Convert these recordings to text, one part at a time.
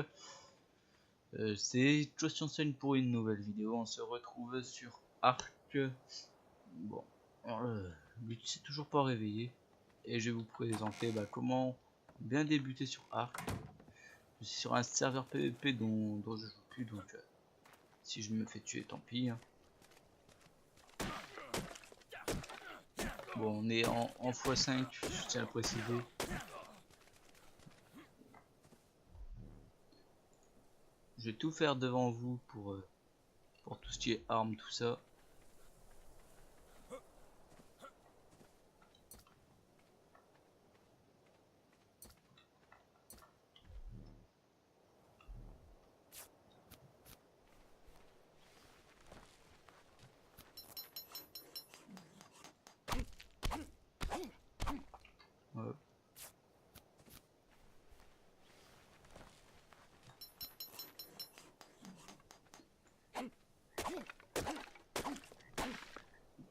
suite. C'est Joe pour une nouvelle vidéo. On se retrouve sur Ark. Bon, lui s'est toujours pas réveillé et je vais vous présenter comment bien débuter sur Ark. Je suis sur un serveur PvP dont je joue plus, donc si je me fais tuer, tant pis. Hein. Bon, on est en x5, je tiens à le préciser. Je vais tout faire devant vous pour tout ce qui est armes, tout ça.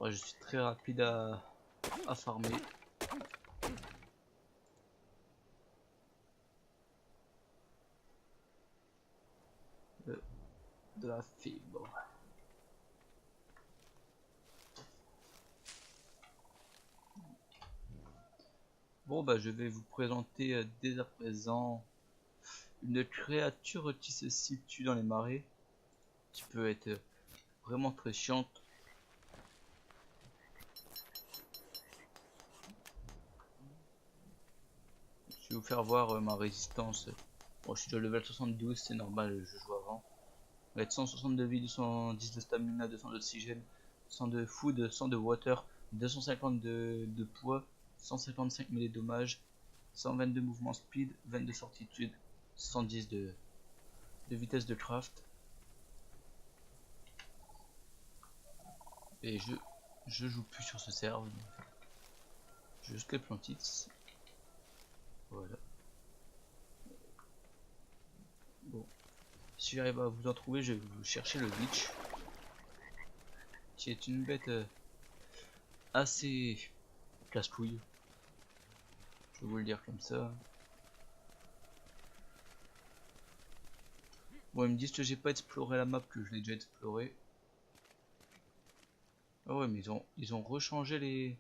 Moi, je suis très rapide à farmer. De la fibre. Bon je vais vous présenter dès à présent une créature qui se situe dans les marais, qui peut être vraiment très chiante. Je vais vous faire voir ma résistance. Bon, je suis déjà level 72, c'est normal, je joue avant. On va être 160 de vie, 210 de stamina, 200 d'oxygène, 100 de food, 100 de water, 250 de poids, 155 mêlée dommages, 122 mouvement speed, 22 fortitude, 110 de vitesse de craft. Et je joue plus sur ce serve. Juste les plantites. Voilà. Bon. Si j'arrive à vous en trouver, je vais vous chercher le Lich. Qui est une bête assez casse-couille. Je vais vous le dire comme ça. Bon, ils me disent que j'ai pas exploré la map, que je l'ai déjà exploré. Ah ouais, mais ils ont rechangé les...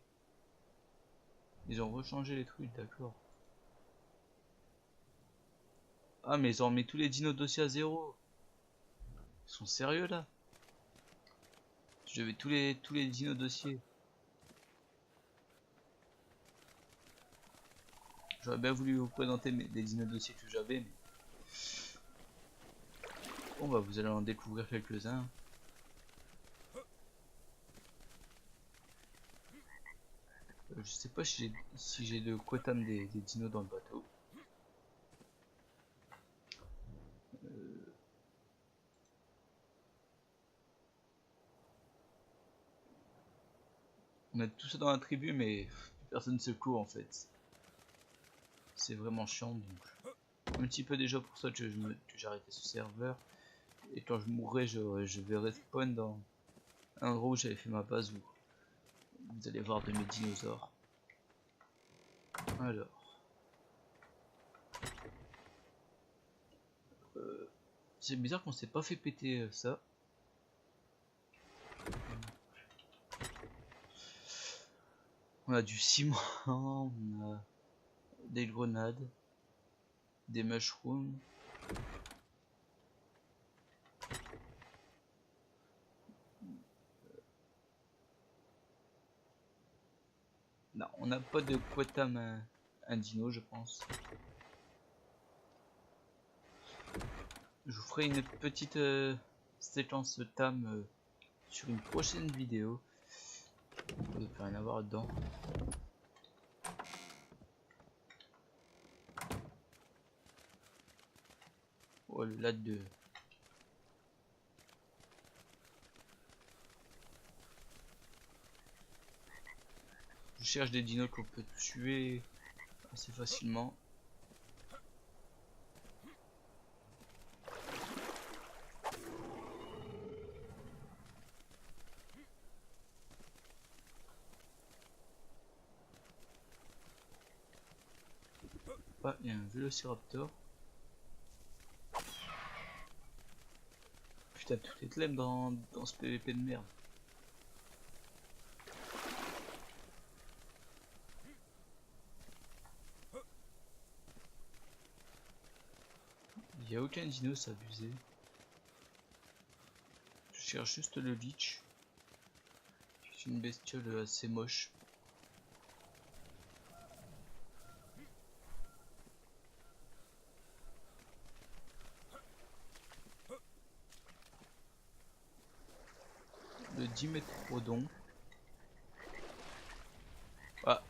Ils ont rechangé les trucs, d'accord. Ah, mais ils ont remis tous les dinos dossiers à 0. Ils sont sérieux là? Je vais tous les dinos dossiers. J'aurais bien voulu vous présenter les dinos dossiers que j'avais, mais... Bon vous allez en découvrir quelques-uns. Je sais pas si j'ai le quotam des dinos dans le bateau. On a tout ça dans la tribu, mais personne ne se court en fait. C'est vraiment chiant, donc un petit peu déjà pour ça que j'ai arrêté ce serveur. Et quand je mourrai, je vais respawn dans un endroit où j'avais fait ma base, où vous allez voir de mes dinosaures. Alors, c'est bizarre qu'on s'est pas fait péter ça. On a du ciment, on a des grenades, des mushrooms. Non, on n'a pas de quotam un dino, je pense. Je vous ferai une petite séquence tam sur une prochaine vidéo. Il ne peut rien avoir dedans. Oh, le lac de... Je cherche des dinos qu'on peut tuer assez facilement. Ah, il y a un vélociraptor. putain, tout est lame dans ce PVP de merde. Il y a aucun dino, c'est abusé. Je cherche juste le Lich. C'est une bestiole assez moche. Le Dimétrodon. Ah,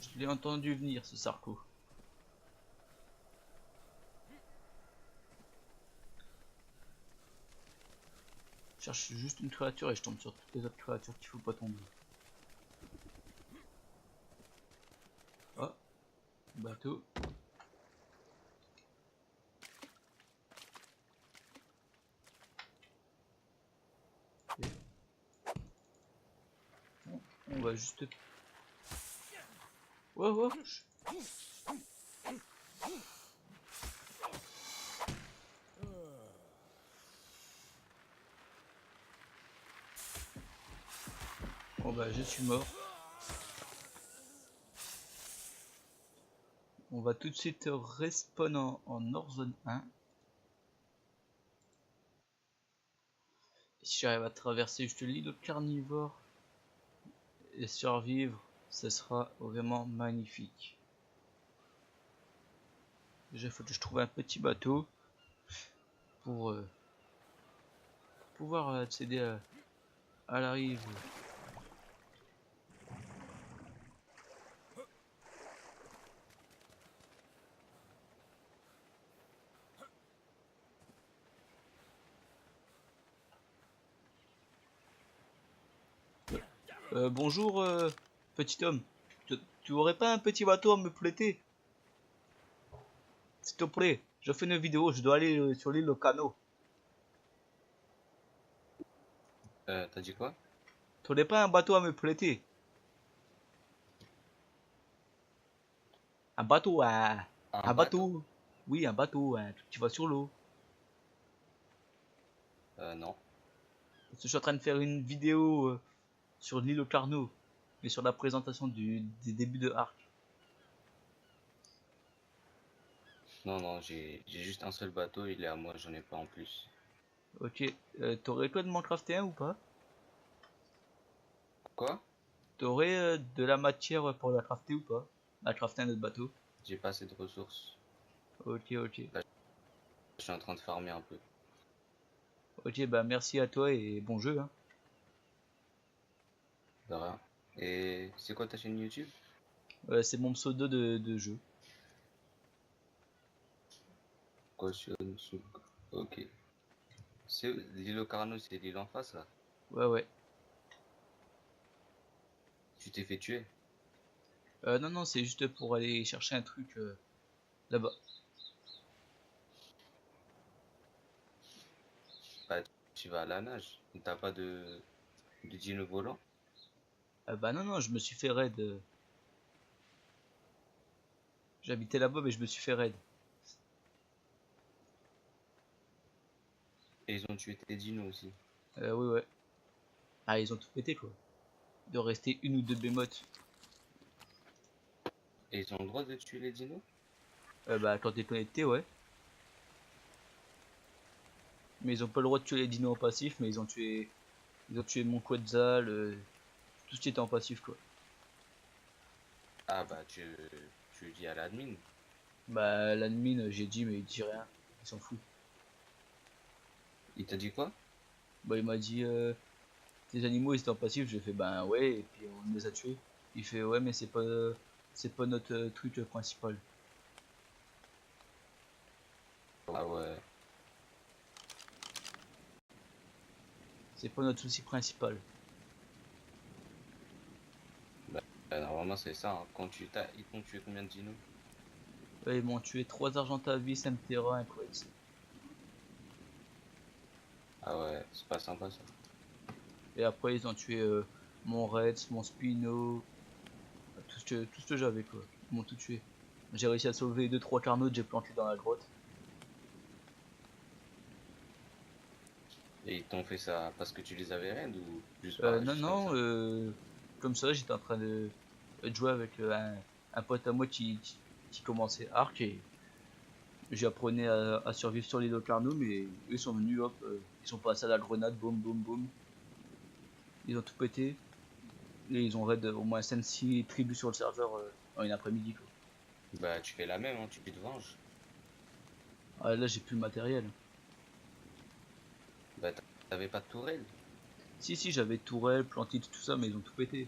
je l'ai entendu venir ce Sarko. Je cherche juste une créature et je tombe sur toutes les autres créatures qu'il faut pas tomber. Oh, bateau. Okay. On va juste... Ouais, ouais. Bon bah je suis mort. On va tout de suite respawn en hors zone 1. Si j'arrive à traverser juste l'île carnivore et survivre, ce sera vraiment magnifique. Déjà il faut que je trouve un petit bateau pour pouvoir accéder à la rive. Bonjour petit homme, tu aurais pas un petit bateau à me prêter? S'il te plaît, je fais une vidéo, je dois aller sur l'île Cano. T'as dit quoi? Tu aurais pas un bateau à me prêter? Un bateau, Un un bateau? bateau. Oui, un bateau, tu vas sur l'eau. Non. Je suis en train de faire une vidéo sur l'île Carnot, mais sur la présentation des débuts de Ark. Non, non, j'ai juste un seul bateau, il est à moi, j'en ai pas en plus. Ok, t'aurais toi de m'en crafter un ou pas? Quoi? T'aurais de la matière pour la crafter ou pas? À crafter un autre bateau. J'ai pas assez de ressources. Ok, ok. Là, je suis en train de farmer un peu. Ok, bah merci à toi et bon jeu, hein. De rien. Et c'est quoi ta chaîne YouTube? C'est mon pseudo de jeu. Caution Sug. Ok. C'est l'île au Carnot, c'est l'île en face là. Ouais, ouais. Tu t'es fait tuer? Non, non, c'est juste pour aller chercher un truc là-bas. Bah, tu vas à la nage. T'as pas de dino volant? Bah non, non, je me suis fait raid. J'habitais là-bas, mais je me suis fait raid. Et ils ont tué tes dinos aussi. Oui, ouais. Ah, ils ont tout pété, quoi. De rester une ou deux bémotes. Et ils ont le droit de tuer les dinos? Bah, quand t'es connecté, ouais. Mais ils ont pas le droit de tuer les dinos en passif, mais ils ont tué mon Quetzal, tout ce qui était en passif, quoi. Ah bah tu le dis à l'admin. Bah, l'admin, j'ai dit, mais il dit rien. Il s'en fout. Il t'a dit quoi? Bah, il m'a dit, tes animaux, ils étaient en passif. J'ai fait, ben ouais, et puis on les a tués. Il fait, ouais, mais c'est pas notre truc principal. Ah ouais. C'est pas notre souci principal. Normalement c'est ça, hein. Quand ils t'ont tué combien de dinos? Ouais, ils m'ont tué 3 Argentavis, un Terra, un Quetz. Ah ouais, c'est pas sympa ça. Et après, ils ont tué mon Reds, mon Spino, tout ce que j'avais, quoi. Ils m'ont tout tué. J'ai réussi à sauver 2-3 carnaux que j'ai plantés dans la grotte. Et ils t'ont fait ça parce que tu les avais raid ou Non, juste comme non, ça? comme ça, j'étais en train de jouer avec un pote à moi qui commençait Arc et j'apprenais à survivre sur l'île de Carnot, mais eux ils sont venus, hop, ils sont passés à la grenade, boum boum boum, ils ont tout pété et ils ont raid au moins 5-6 tribus sur le serveur en une après-midi quoi. Bah, tu fais la même, hein, tu te venges. Ah, là j'ai plus le matériel. Bah, t'avais pas de tourelle. Si, si, j'avais tourelle, plantite, tout ça, mais ils ont tout pété.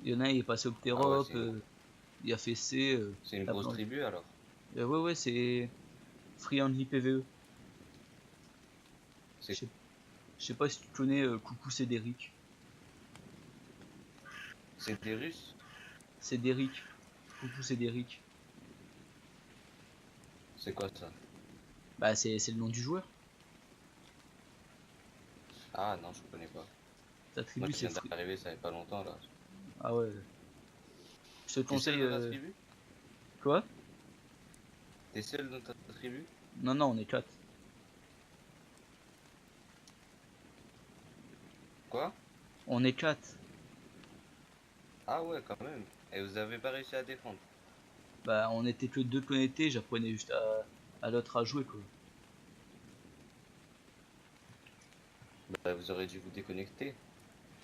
Il y en a un, il est passé au Ah ouais, Pterop, il a fait C, c'est une la grosse plante. tribu alors. Ouais, ouais, c'est Friendly PVE. Je C'est sais je sais pas si tu connais Coucou Cédric. c'est des Russes? Cédric. Coucou Cédric. C'est quoi ça? Bah, c'est le nom du joueur. Ah non, je connais pas. Ta Moi, tribu, je c'est viens Free. d'arriver, ça fait pas longtemps là. Ah ouais. Je te T'es seul conseille. dans ta tribu? Quoi? T'es seul dans ta tribu? Non, non, on est 4. Quoi? On est 4. Ah ouais, quand même. Et vous avez pas réussi à défendre? Bah, on était que 2 connectés, j'apprenais juste à l'autre à jouer quoi. Bah, vous aurez dû vous déconnecter.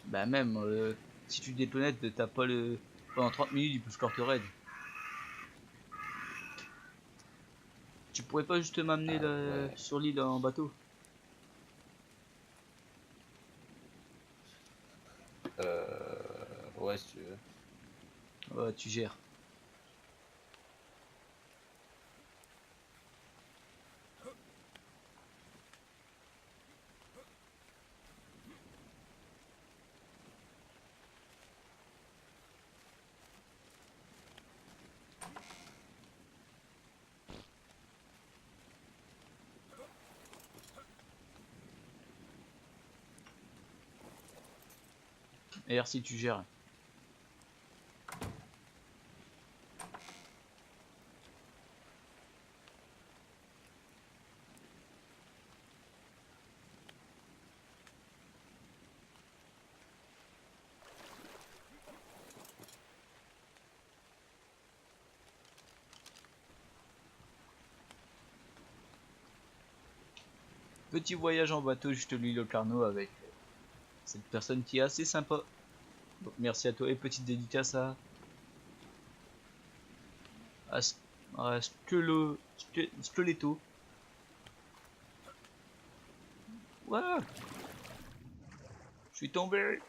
Bah, même, si tu déconnectes, t'as pas le. Pendant 30 minutes, ils peuvent clore te raid. Tu pourrais pas juste m'amener Ah ouais. sur l'île en bateau? Ouais, si tu veux. Ouais, tu gères. Merci, tu gères. Petit voyage en bateau juste l'île au Carnot avec cette personne qui est assez sympa. Donc merci à toi et petite dédicace à, à Skeletto. Ouah, je suis tombé.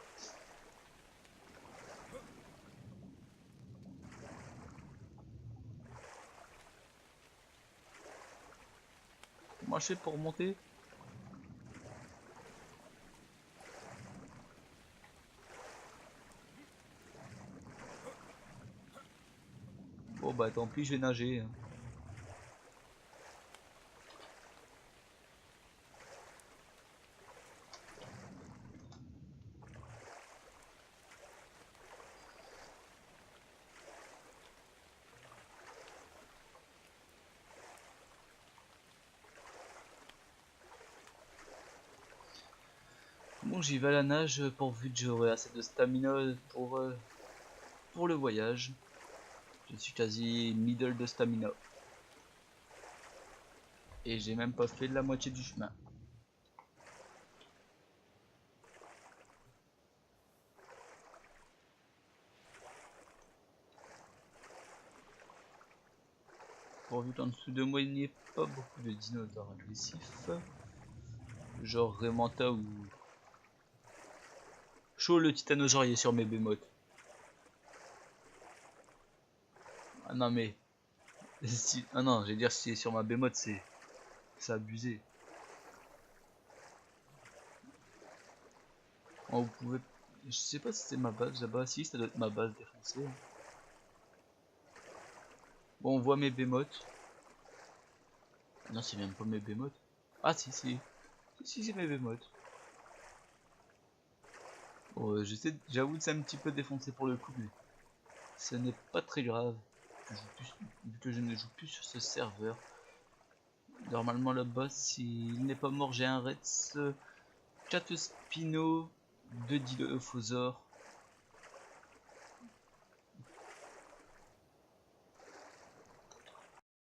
Comment je fais pour monter? Bon bah tant pis, je vais nager, hein. Bon, j'y vais à la nage pourvu que j'aurai assez de stamina pour le voyage. Je suis quasi middle de stamina. Et j'ai même pas fait de la moitié du chemin. Pourvu qu'en dessous de moi il n'y ait pas beaucoup de dinosaures agressifs. Genre Raymanta ou... Chaud le titanosaure il est sur mes bémotes. Ah non mais... Si... Ah non, je vais dire si il est sur ma bémote c'est abusé. Oh, vous pouvez... Je sais pas si c'est ma base là-bas. Si, ça doit être ma base défoncée. Bon, on voit mes bémotes. Non, c'est même pas mes bémotes. Ah si, si. Si, c'est mes bémotes. Bon, j'avoue que c'est un petit peu défoncé pour le coup, mais ce n'est pas très grave. Vu que je ne joue plus sur ce serveur. Normalement le boss, s'il n'est pas mort, j'ai un Reds, Chatespino, 2 Dilophosaures,